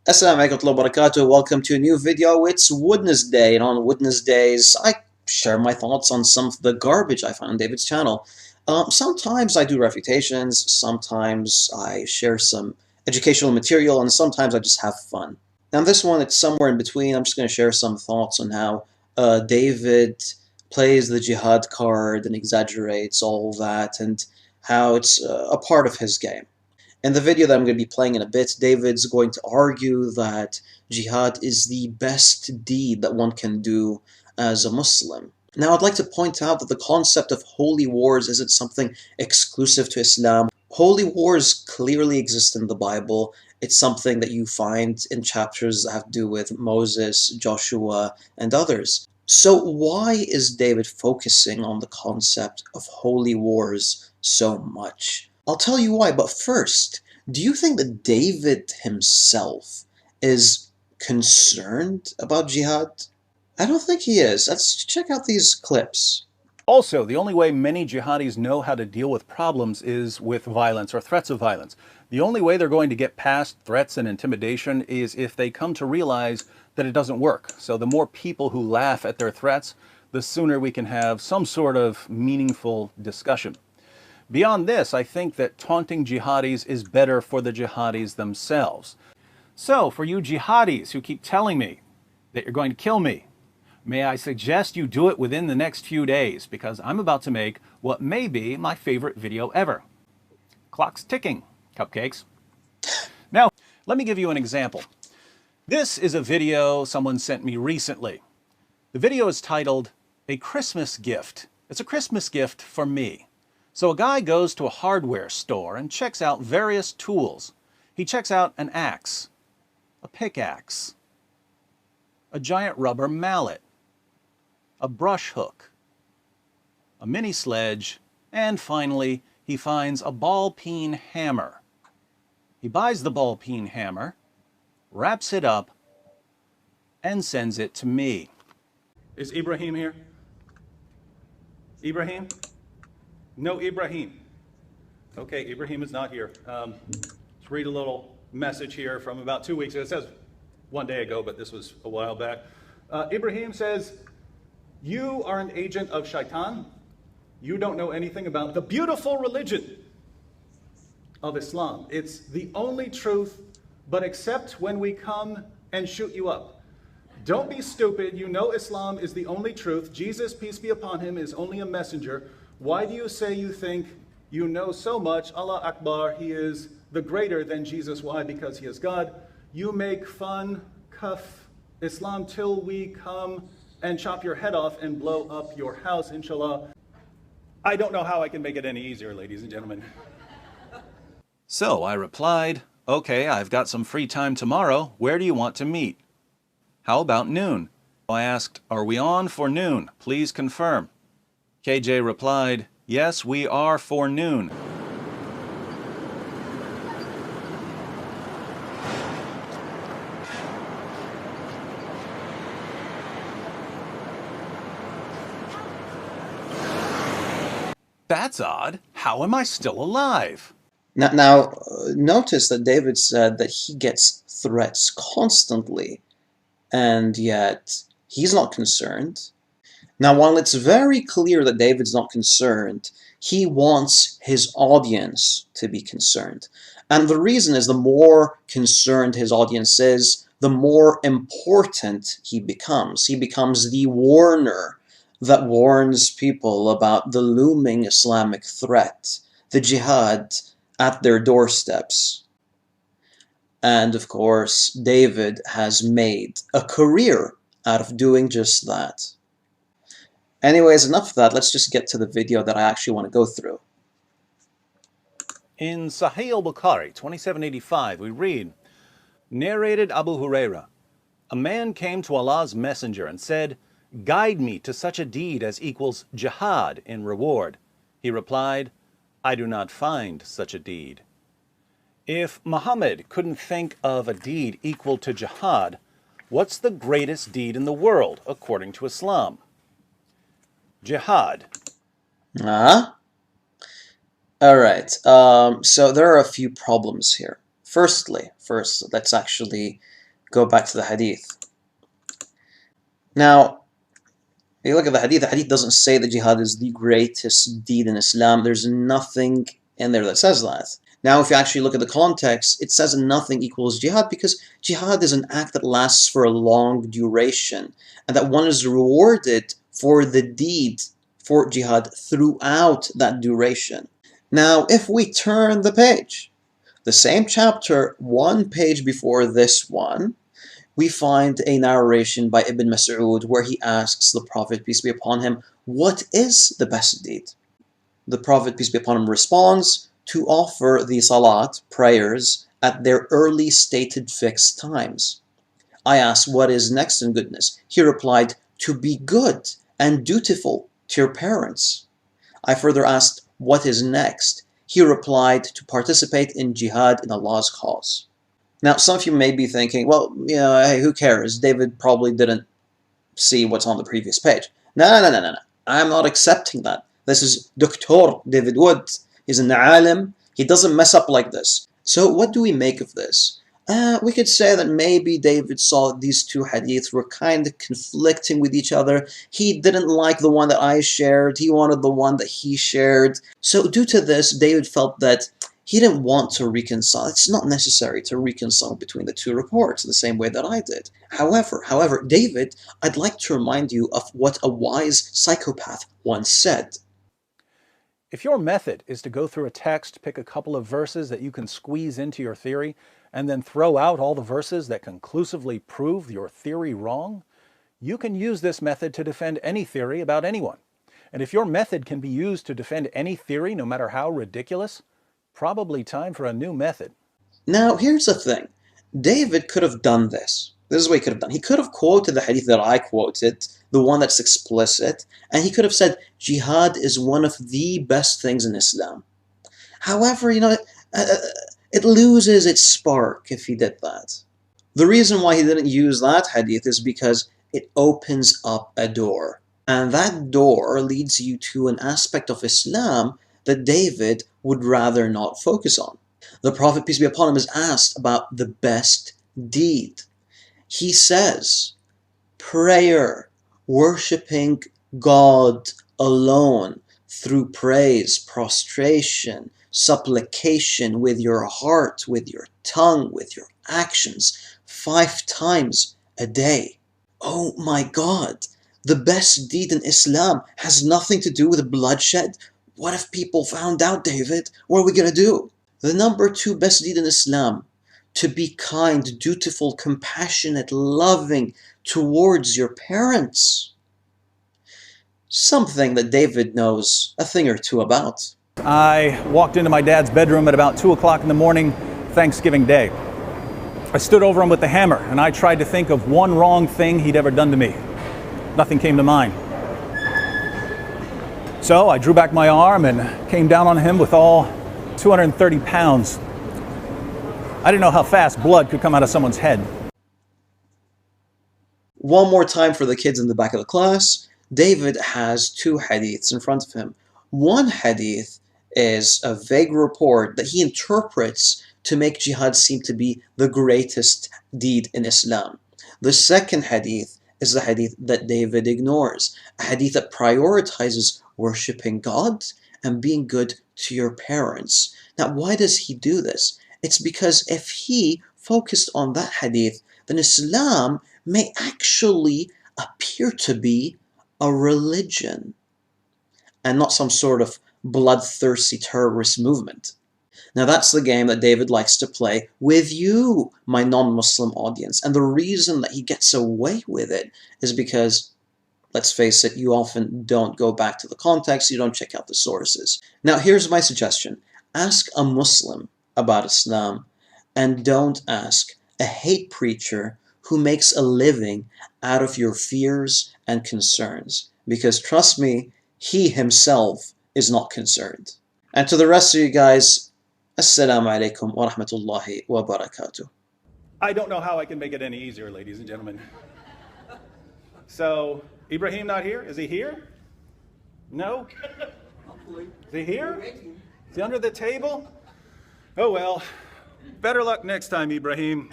Assalamu alaikum wa barakatuh. Welcome to a new video. It's Wednesday, and on Wednesdays, I share my thoughts on some of the garbage I find on David's channel. Sometimes I do refutations, sometimes I share some educational material, and sometimes I just have fun. Now, this one, it's somewhere in between. I'm just going to share some thoughts on how David plays the jihad card and exaggerates all that, and how it's a part of his game. In the video that I'm going to be playing in a bit, David's going to argue that jihad is the best deed that one can do as a Muslim. Now, I'd like to point out that the concept of holy wars isn't something exclusive to Islam. Holy wars clearly exist in the Bible. It's something that you find in chapters that have to do with Moses, Joshua, and others. So why is David focusing on the concept of holy wars so much? I'll tell you why, but first, do you think that David himself is concerned about jihad? I don't think he is. Let's check out these clips. Also, the only way many jihadis know how to deal with problems is with violence or threats of violence. The only way they're going to get past threats and intimidation is if they come to realize that it doesn't work. So the more people who laugh at their threats, the sooner we can have some sort of meaningful discussion. Beyond this, I think that taunting jihadis is better for the jihadis themselves. So, for you jihadis who keep telling me that you're going to kill me, may I suggest you do it within the next few days, because I'm about to make what may be my favorite video ever. Clock's ticking, cupcakes. Now, let me give you an example. This is a video someone sent me recently. The video is titled, "A Christmas Gift." It's a Christmas gift for me. So a guy goes to a hardware store and checks out various tools. He checks out an axe, a pickaxe, a giant rubber mallet, a brush hook, a mini sledge, and finally he finds a ball-peen hammer. He buys the ball-peen hammer, wraps it up, and sends it to me. Is Ibrahim here? Ibrahim? No Ibrahim. Okay, Ibrahim is not here. Let's read a little message here from about 2 weeks ago. It says 1 day ago, but this was a while back. Ibrahim says, "You are an agent of Shaitan. You don't know anything about the beautiful religion of Islam. It's the only truth, but except when we come and shoot you up. Don't be stupid. You know Islam is the only truth. Jesus, peace be upon him, is only a messenger. Why do you say you think you know so much? Allah Akbar, he is the greater than Jesus. Why? Because he is God. You make fun, cuff Islam till we come and chop your head off and blow up your house, inshallah." I don't know how I can make it any easier, ladies and gentlemen. So I replied, "Okay, I've got some free time tomorrow. Where do you want to meet? How about noon?" I asked, "Are we on for noon? Please confirm." KJ replied, "Yes, we are for noon." That's odd. How am I still alive? Now, notice that David said that he gets threats constantly, and yet he's not concerned. Now, while it's very clear that David's not concerned, he wants his audience to be concerned. And the reason is the more concerned his audience is, the more important he becomes. He becomes the warner that warns people about the looming Islamic threat, the jihad at their doorsteps. And of course, David has made a career out of doing just that. Anyways, enough of that. Let's just get to the video that I actually want to go through. In Sahih al-Bukhari, 2785, we read, narrated Abu Huraira, "A man came to Allah's messenger and said, 'Guide me to such a deed as equals jihad in reward.' He replied, 'I do not find such a deed.'" If Muhammad couldn't think of a deed equal to jihad, what's the greatest deed in the world according to Islam? Jihad. Alright, so there are a few problems here. First, let's actually go back to the hadith. Now, if you look at the hadith doesn't say that jihad is the greatest deed in Islam. There's nothing in there that says that. Now, if you actually look at the context, it says nothing equals jihad because jihad is an act that lasts for a long duration and that one is rewarded for the deed for jihad throughout that duration. Now, if we turn the page, the same chapter, one page before this one, we find a narration by Ibn Mas'ud where he asks the Prophet, peace be upon him, what is the best deed? The Prophet, peace be upon him, responds, to offer the salat, prayers, at their early stated fixed times. I asked, what is next in goodness? He replied, to be good and dutiful to your parents. I further asked, what is next? He replied, to participate in jihad in Allah's cause. Now, some of you may be thinking, well, hey, who cares? David probably didn't see what's on the previous page. No. I'm not accepting that. This is Dr. David Wood. He's an alim. He doesn't mess up like this. So what do we make of this? We could say that maybe David saw that these two hadiths were kind of conflicting with each other. He didn't like the one that I shared. He wanted the one that he shared. So due to this, David felt that he didn't want to reconcile. It's not necessary to reconcile between the two reports the same way that I did. However, David, I'd like to remind you of what a wise psychopath once said. If your method is to go through a text, pick a couple of verses that you can squeeze into your theory, and then throw out all the verses that conclusively prove your theory wrong, you can use this method to defend any theory about anyone. And if your method can be used to defend any theory, no matter how ridiculous, probably time for a new method. Now, here's the thing. David could have done this. This is what he could have done. He could have quoted the hadith that I quoted, the one that's explicit, and he could have said, jihad is one of the best things in Islam. However, it loses its spark if he did that. The reason why he didn't use that hadith is because it opens up a door. And that door leads you to an aspect of Islam that David would rather not focus on. The Prophet, peace be upon him, is asked about the best deed. He says, prayer, worshipping God alone through praise, prostration, supplication with your heart, with your tongue, with your actions, 5 times a day. Oh my God, the best deed in Islam has nothing to do with bloodshed. What if people found out, David? What are we going to do? The number 2 best deed in Islam, to be kind, dutiful, compassionate, loving towards your parents. Something that David knows a thing or two about. I walked into my dad's bedroom at about 2 o'clock in the morning, Thanksgiving Day. I stood over him with the hammer and I tried to think of one wrong thing he'd ever done to me. Nothing came to mind. So I drew back my arm and came down on him with all 230 pounds. I didn't know how fast blood could come out of someone's head. One more time for the kids in the back of the class. David has 2 hadiths in front of him. One hadith is a vague report that he interprets to make jihad seem to be the greatest deed in Islam. The second hadith is the hadith that David ignores, a hadith that prioritizes worshipping God and being good to your parents. Now, why does he do this? It's because if he focused on that hadith, then Islam may actually appear to be a religion and not some sort of bloodthirsty terrorist movement. Now that's the game that David likes to play with you, my non-Muslim audience. And the reason that he gets away with it is because, let's face it, you often don't go back to the context, you don't check out the sources. Now here's my suggestion. Ask a Muslim about Islam and don't ask a hate preacher who makes a living out of your fears and concerns. Because trust me, he himself is not concerned. And to the rest of you guys, Assalamu alaikum wa rahmatullahi wa barakatuh. I don't know how I can make it any easier, ladies and gentlemen. So, Ibrahim not here? Is he here? No? Is he here? Is he under the table? Oh well, better luck next time, Ibrahim.